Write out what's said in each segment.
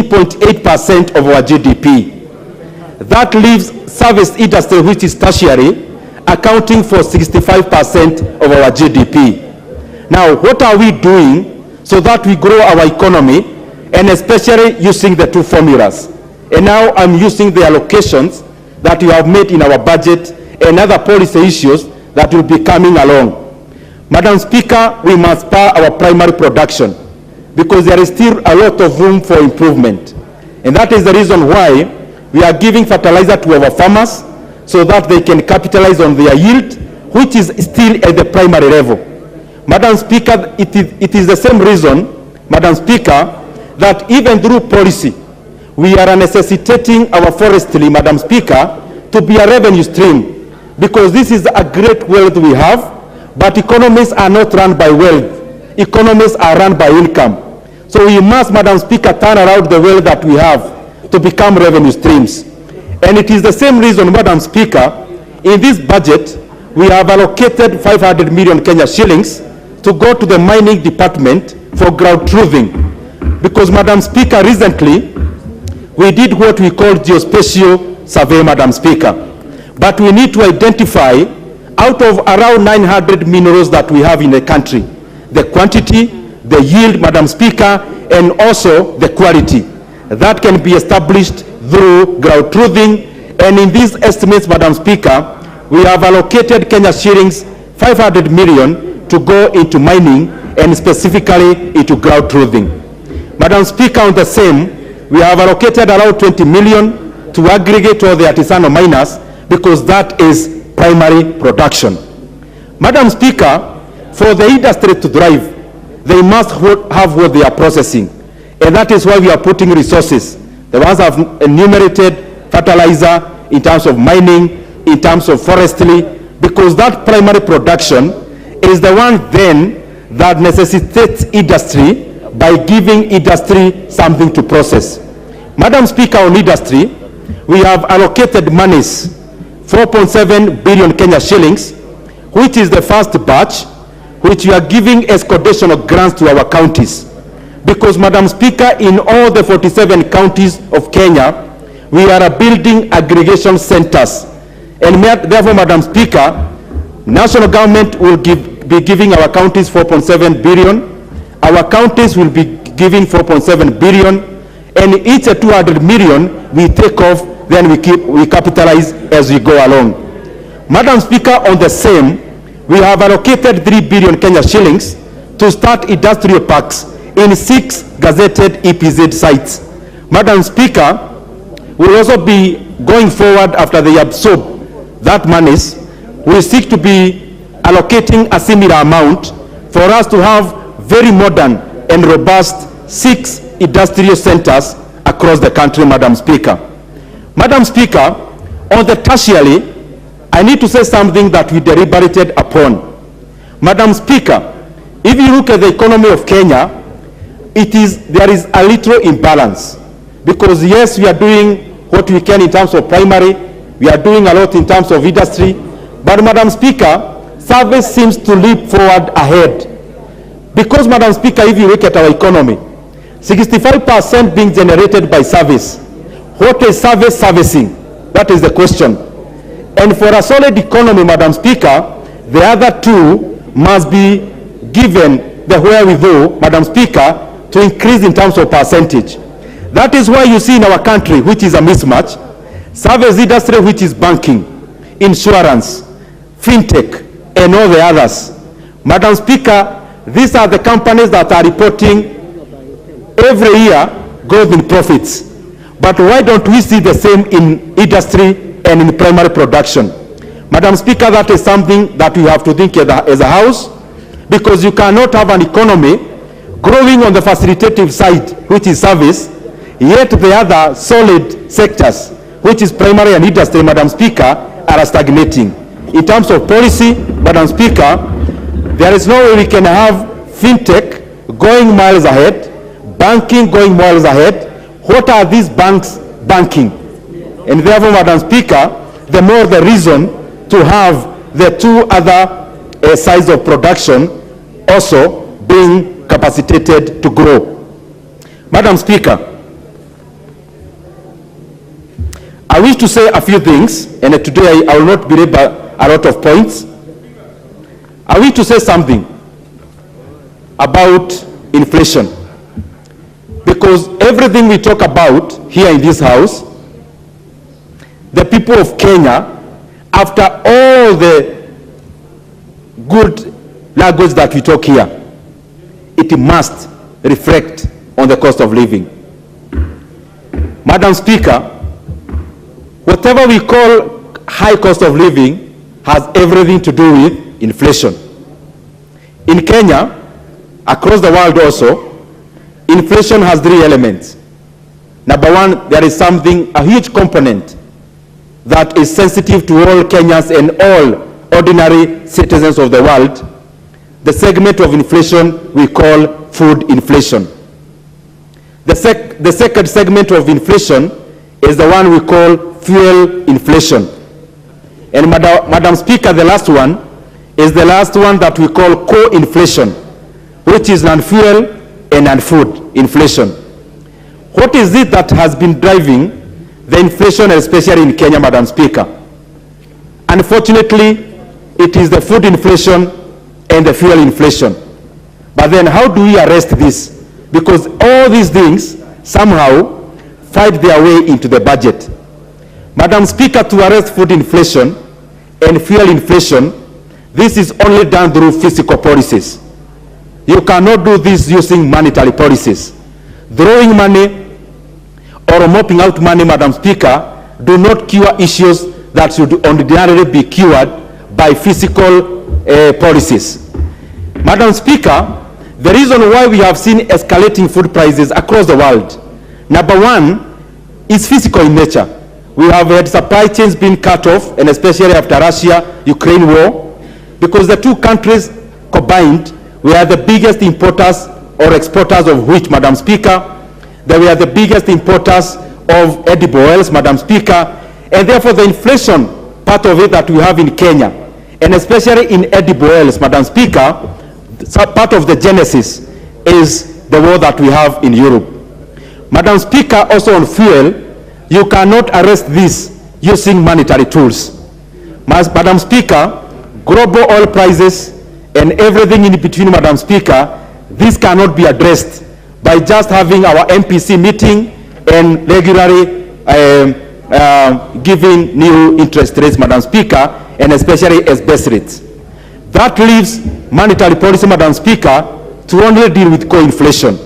18.8% of our GDP. That leaves service industry, which is tertiary, accounting for 65% of our GDP. Now, what are we doing so that we grow our economy, and especially using the two formulas? And now I'm using the allocations that we have made in our budget and other policy issues that will be coming along. Madam Speaker, we must spur our primary production because there is still a lot of room for improvement. And that is the reason why we are giving fertilizer to our farmers so that they can capitalize on their yield, which is still at the primary level. Madam Speaker, it is the same reason, Madam Speaker, that even through policy, we are necessitating our forestry, Madam Speaker, to be a revenue stream, because this is a great wealth we have, but economies are not run by wealth. Economies are run by income. So we must, Madam Speaker, turn around the wealth that we have to become revenue streams. And it is the same reason, Madam Speaker, in this budget, we have allocated 500 million Kenya shillings to go to the mining department for ground truthing. Because, Madam Speaker, recently, we did what we call geospatial survey, Madam Speaker. But we need to identify, out of around 900 minerals that we have in the country, the quantity, the yield, Madam Speaker, and also the quality. That can be established through ground truthing. And in these estimates, Madam Speaker, we have allocated Kenya shillings 500 million to go into mining and specifically into ground truthing. Madam Speaker, on the same, we have allocated around 20 million to aggregate all the artisanal miners because that is primary production. Madam Speaker, for the industry to thrive, they must have what they are processing. And that is why we are putting resources. The ones I've enumerated, fertilizer, in terms of mining, in terms of forestry, because that primary production is the one then that necessitates industry by giving industry something to process. Madam Speaker, on industry, we have allocated monies, 4.7 billion Kenya shillings, which is the first batch, which we are giving as conditional grants to our counties. Because, Madam Speaker, in all the 47 counties of Kenya, we are building aggregation centers. And therefore, Madam Speaker, national government will be giving our counties 4.7 billion. Our counties will be giving 4.7 billion. And each 200 million we take off, then we capitalize as we go along. Madam Speaker, on the same, we have allocated 3 billion Kenya shillings to start industrial parks in 6 gazetted EPZ sites. Madam Speaker, we will also be going forward after they absorb that monies. We seek to be allocating a similar amount for us to have very modern and robust 6 industrial centers across the country, Madam Speaker. Madam Speaker, on the tertiary, I need to say something that we deliberated upon. Madam Speaker, if you look at the economy of Kenya, there is a little imbalance. Because yes, we are doing what we can in terms of primary, we are doing a lot in terms of industry, but Madam Speaker, service seems to leap forward ahead. Because, Madam Speaker, if you look at our economy, 65% being generated by service. What is service servicing? That is the question. And for a solid economy, Madam Speaker, the other two must be given the wherewithal, Madam Speaker, to increase in terms of percentage. That is why you see in our country, which is a mismatch, service industry, which is banking, insurance, fintech, and all the others. Madam Speaker, these are the companies that are reporting every year growth in profits. But why don't we see the same in industry and in primary production? Madam Speaker, that is something that we have to think as a house, because you cannot have an economy growing on the facilitative side, which is service, yet the other solid sectors, which is primary and industry, Madam Speaker, are stagnating. In terms of policy, Madam Speaker, there is no way we can have fintech going miles ahead, banking going miles ahead. What are these banks banking? And therefore, Madam Speaker, the more the reason to have the two other sides of production also being capacitated to grow. Madam Speaker, I wish to say a few things, and today I will not belabor a lot of points. I wish to say something about inflation, because everything we talk about here in this house, the people of Kenya, after all the good language that we talk here, it must reflect on the cost of living. Madam Speaker, whatever we call high cost of living has everything to do with inflation. In Kenya, across the world also, inflation has three elements. Number one, there is a huge component that is sensitive to all Kenyans and all ordinary citizens of the world. The segment of inflation we call food inflation. The second segment of inflation is the one we call fuel inflation. And Madam Speaker, the last one is the last one that we call co-inflation, which is non-fuel and non-food inflation. What is it that has been driving the inflation, especially in Kenya, Madam Speaker? Unfortunately, it is the food inflation and the fuel inflation. But then how do we arrest this? Because all these things somehow find their way into the budget. Madam Speaker, to arrest food inflation and fuel inflation, this is only done through fiscal policies. You cannot do this using monetary policies. Throwing money or mopping out money, Madam Speaker, do not cure issues that should ordinarily be cured by fiscal policies. Madam Speaker, the reason why we have seen escalating food prices across the world, number one, is physical in nature. We have had supply chains being cut off, and especially after Russia-Ukraine war, because the two countries combined, we are the biggest importers or exporters of wheat, Madam Speaker. That we are the biggest importers of edible oils, Madam Speaker, and therefore the inflation part of it that we have in Kenya, and especially in edible oils, Madam Speaker, part of the genesis is the war that we have in Europe. Madam Speaker, also on fuel, you cannot arrest this using monetary tools. Madam Speaker, global oil prices and everything in between, Madam Speaker, this cannot be addressed by just having our MPC meeting and regularly giving new interest rates, Madam Speaker, and especially as base rates. That leaves monetary policy, Madam Speaker, to only deal with co-inflation.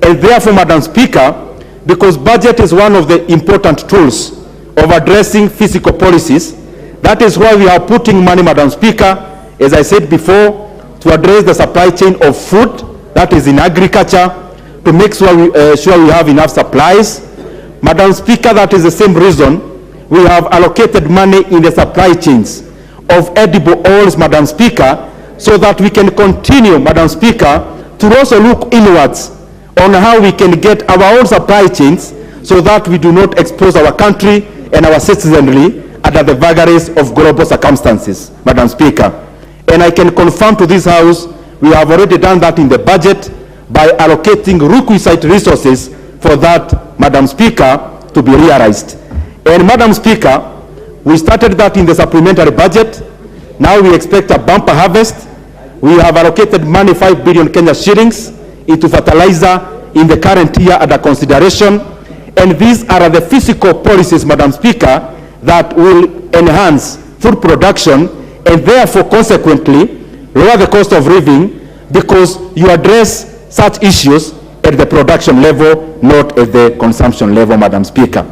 And therefore, Madam Speaker, because budget is one of the important tools of addressing fiscal policies, that is why we are putting money, Madam Speaker, as I said before, to address the supply chain of food, that is in agriculture, to make sure we have enough supplies. Madam Speaker, that is the same reason we have allocated money in the supply chains of edible oils, Madam Speaker, so that we can continue, Madam Speaker, to also look inwards on how we can get our own supply chains so that we do not expose our country and our citizenry under the vagaries of global circumstances, Madam Speaker. And I can confirm to this House, we have already done that in the budget by allocating requisite resources for that, Madam Speaker, to be realized. And Madam Speaker, we started that in the supplementary budget. Now we expect a bumper harvest. We have allocated money, 5 billion Kenya shillings, into fertilizer in the current year under consideration. And these are the fiscal policies, Madam Speaker, that will enhance food production and therefore consequently lower the cost of living, because you address such issues at the production level, not at the consumption level, Madam Speaker.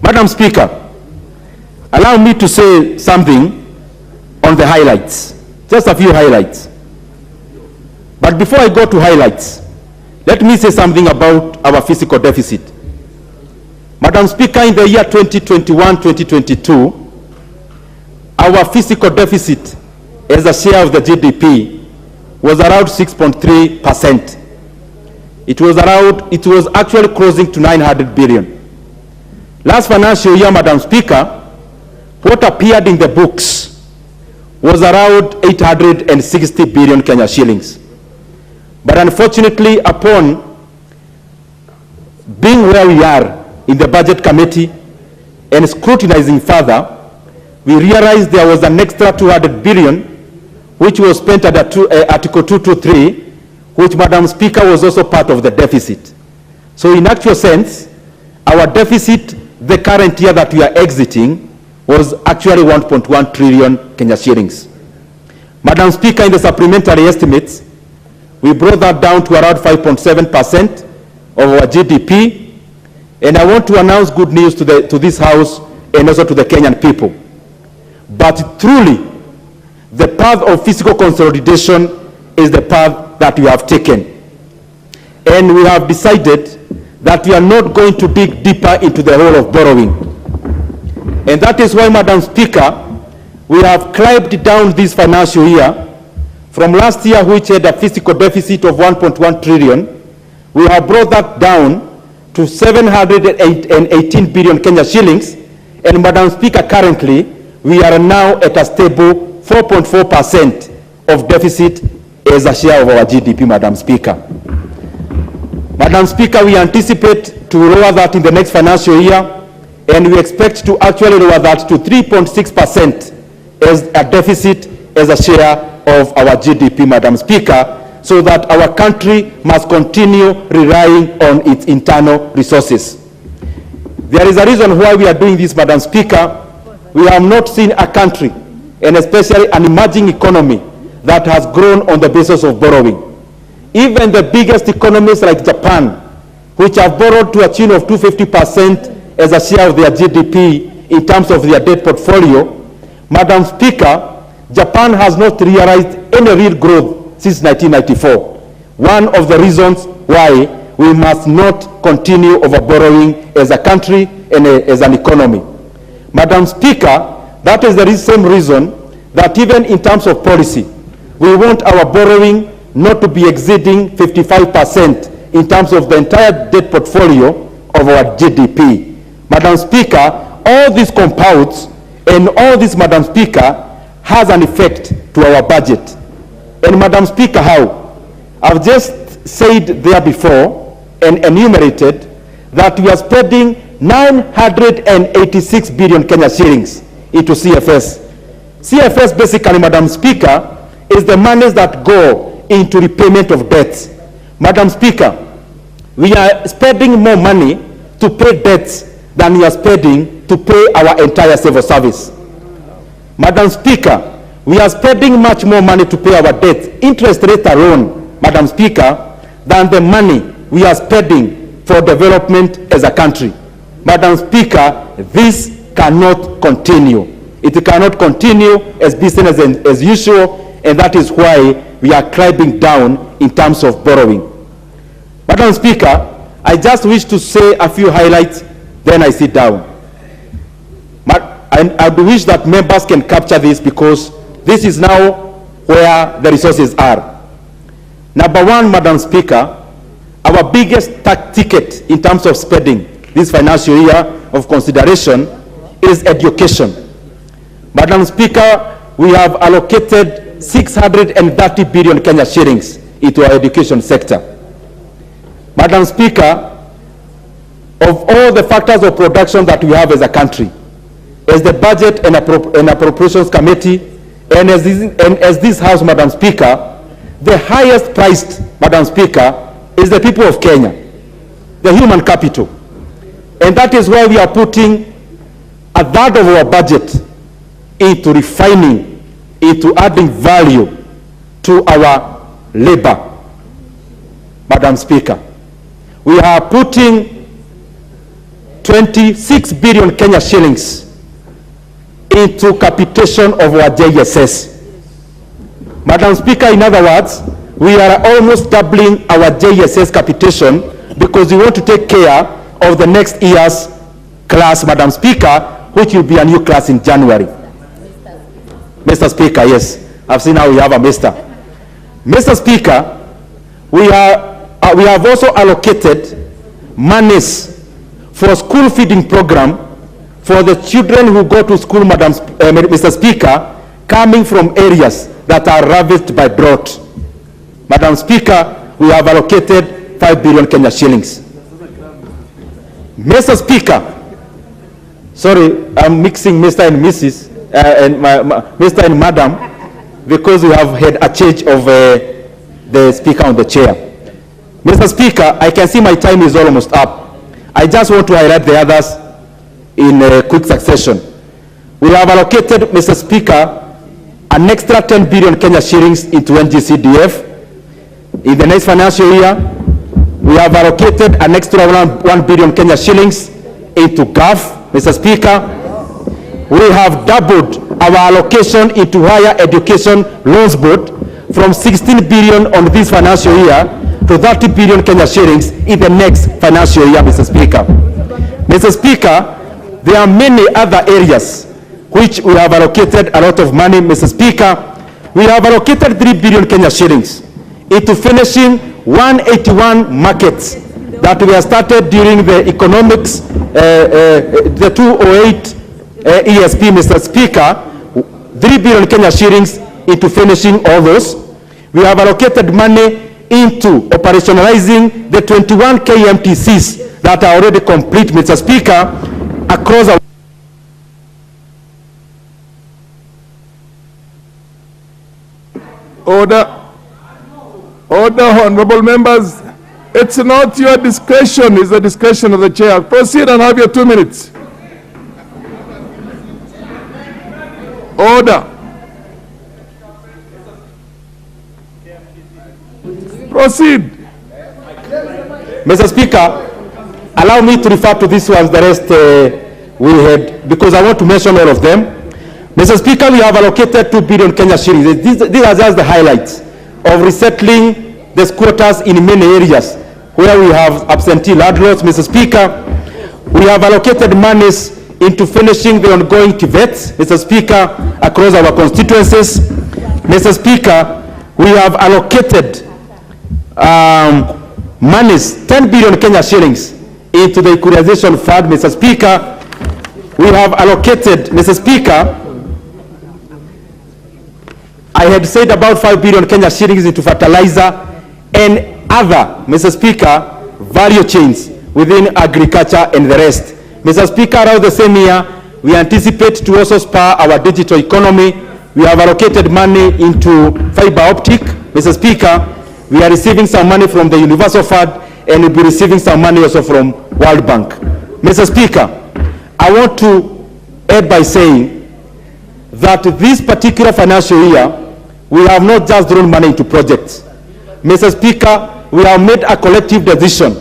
Madam Speaker, allow me to say something on the highlights, just a few highlights. But before I go to highlights, let me say something about our fiscal deficit. Madam Speaker, in the year 2021-2022, our fiscal deficit as a share of the GDP was around 6.3%. It was actually closing to 900 billion. Last financial year, Madam Speaker, what appeared in the books was around 860 billion Kenya shillings. But unfortunately, upon being where we are in the budget committee, and scrutinizing further, we realized there was an extra 200 billion which was spent under Article 223, which, Madam Speaker, was also part of the deficit. So in actual sense, our deficit, the current year that we are exiting, was actually 1.1 trillion Kenya shillings. Madam Speaker, in the supplementary estimates, we brought that down to around 5.7% of our GDP, and I want to announce good news to this House and also to the Kenyan people. But truly, the path of fiscal consolidation is the path that we have taken. And we have decided that we are not going to dig deeper into the hole of borrowing. And that is why, Madam Speaker, we have climbed down this financial year from last year, which had a fiscal deficit of 1.1 trillion, we have brought that down to 718 billion Kenya shillings. And, Madam Speaker, currently, we are now at a stable 4.4% of deficit as a share of our GDP, Madam Speaker. Madam Speaker, we anticipate to lower that in the next financial year, and we expect to actually lower that to 3.6% as a deficit as a share of our GDP, Madam Speaker, so that our country must continue relying on its internal resources. There is a reason why we are doing this, Madam Speaker. We have not seen a country, and especially an emerging economy, that has grown on the basis of borrowing. Even the biggest economies like Japan, which have borrowed to a tune of 250% as a share of their GDP in terms of their debt portfolio, Madam Speaker, Japan has not realized any real growth since 1994. One of the reasons why we must not continue overborrowing as a country and as an economy. Madam Speaker, that is the same reason that even in terms of policy, we want our borrowing not to be exceeding 55% in terms of the entire debt portfolio of our GDP. Madam Speaker, all these compounds and all this, Madam Speaker, has an effect to our budget. And, Madam Speaker, how? I've just said there before and enumerated that we are spending 986 billion Kenya shillings into CFS. CFS basically, Madam Speaker, is the monies that go into repayment of debts. Madam Speaker, we are spending more money to pay debts than we are spending to pay our entire civil service. Madam Speaker, we are spending much more money to pay our debts, interest rate alone, Madam Speaker, than the money we are spending for development as a country. Madam Speaker, this cannot continue. It cannot continue as business as usual, and that is why we are climbing down in terms of borrowing. Madam Speaker, I just wish to say a few highlights, then I sit down. I wish that members can capture this, because this is now where the resources are. Number one, Madam Speaker, our biggest ticket in terms of spending this financial year of consideration is education. Madam Speaker, we have allocated 630 billion Kenya shillings into our education sector. Madam Speaker, of all the factors of production that we have as a country, as the Budget and Appropriations Committee, and as this House, Madam Speaker, the highest priced, Madam Speaker, is the people of Kenya, the human capital. And that is why we are putting a third of our budget into refining, into adding value to our labor, Madam Speaker. We are putting 26 billion Kenya shillings into capitation of our JSS. Madam Speaker, in other words, we are almost doubling our JSS capitation, because we want to take care of the next year's class, Madam Speaker, which will be a new class in January. Mr. Speaker, yes, I've seen how we have a Mr. Mr. Speaker, we have also allocated monies for school feeding program for the children who go to school, Mr. Speaker, coming from areas that are ravaged by drought. Madam Speaker, we have allocated 5 billion Kenya shillings. Mr. Speaker, Sorry, I'm mixing Mr. and Mrs. And Mr. and Madam, because we have had a change of the speaker on the chair. Mr. Speaker, I can see my time is almost up. I just want to highlight the others in quick succession. We have allocated, Mr. Speaker, an extra 10 billion Kenya shillings into NGCDF. In the next financial year, we have allocated an extra 1 billion Kenya shillings into GAF, Mr. Speaker. We have doubled our allocation into higher education loans board from 16 billion on this financial year to 30 billion Kenya shillings in the next financial year, Mr. Speaker. Mr. Speaker, there are many other areas which we have allocated a lot of money, Mr. Speaker. We have allocated 3 billion Kenya shillings into finishing 181 markets that we have started during the economics, the 208 ESP, Mr. Speaker. 3 billion Kenya shillings into finishing all those. We have allocated money into operationalizing the 21 KMTCs that are already complete, Mr. Speaker, across our Order. Order, honorable members. It's not your discretion, it's the discretion of the chair. Proceed and have your 2 minutes. Order. Proceed. Mr. Speaker, allow me to refer to these ones, the rest we had, because I want to mention all of them. Mr. Speaker, we have allocated 2 billion Kenya shillings. These are just the highlights of resettling the squatters in many areas where we have absentee landlords, Mr. Speaker. We have allocated monies into finishing the ongoing TVETs, Mr. Speaker, across our constituencies. Mr. Speaker, we have allocated monies, 10 billion Kenya shillings, into the equalization fund, Mr. Speaker. We have allocated, Mr. Speaker, I had said about 5 billion Kenya shillings into fertilizer and other, Mr. Speaker, value chains within agriculture and the rest. Mr. Speaker, around the same year, we anticipate to also spur our digital economy. We have allocated money into fiber optic, Mr. Speaker. We are receiving some money from the Universal Fund and we'll be receiving some money also from World Bank. Mr. Speaker, I want to add by saying that this particular financial year, we have not just thrown money into projects. Mr. Speaker, we have made a collective decision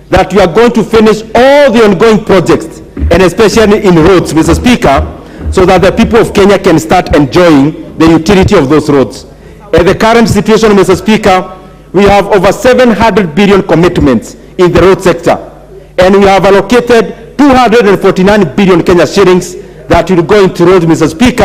that we are going to finish all the ongoing projects, and especially in roads, Mr. Speaker, so that the people of Kenya can start enjoying the utility of those roads. In the current situation, Mr. Speaker, we have over 700 billion commitments in the road sector, and we have allocated 249 billion Kenya shillings that will go into roads, Mr. Speaker.